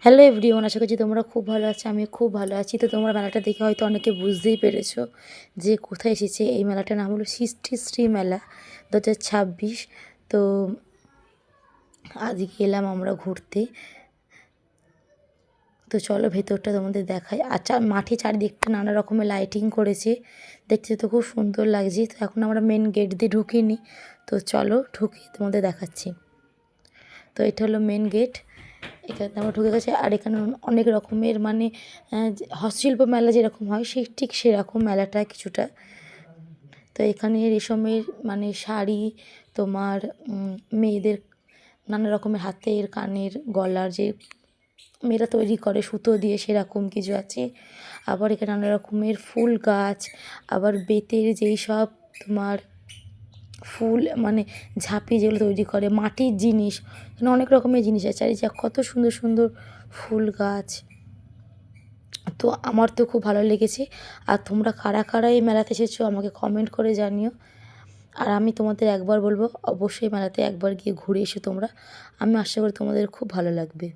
Hello everyone, আশা করছি তোমরা খুব ভালো আছো। আমি খুব ভালো আছি। তো তোমরা মেলাটা দেখে হয়তো অনেকে বুঝতেই পেরেছো যে কোথায় এসেছে। এই মেলাটার নাম হলো সৃষ্টিশ্রী মেলা 2026। তো আজকে এলাম আমরা ঘুরতে। তো চলো ভেতরটা তোমাদের দেখাই। আচ্ছা, মাঠে চারিদিকটা নানা রকমের লাইটিং করেছে, দেখতে তো খুব সুন্দর লাগছে। তো এখন আমরা মেন গেট দিয়ে ঢুকিনি, তো চলো ঢুকি তোমাদের দেখাচ্ছি। তো এটা হলো মেন গেট, এখানে আমরা ঢুকে গেছি। আর এখানে অনেক রকমের মানে হস্তশিল্প মেলা যেরকম হয় সেই ঠিক সেরকম মেলাটা কিছুটা। তো এখানে রেশমের মানে শাড়ি, তোমার মেয়েদের নানা রকমের হাতের কানের গলার যে মেয়েরা তৈরি করে সুতো দিয়ে, সেরকম কিছু আছে। আবার এখানে নানা রকমের ফুল গাছ, আবার বেতের যেই সব তোমার ফুল মানে ঝাঁপি যেগুলো তৈরি করে, মাটির জিনিস, এখানে অনেক রকমের জিনিস আছে। আর এই যে কত সুন্দর সুন্দর ফুল গাছ। তো আমার তো খুব ভালো লেগেছে। আর তোমরা কারা কারা এই মেলাতে এসেছো আমাকে কমেন্ট করে জানিও। আর আমি তোমাদের একবার বলবো, অবশ্যই মেলাতে একবার গিয়ে ঘুরে এসো তোমরা। আমি আশা করি তোমাদের খুব ভালো লাগবে।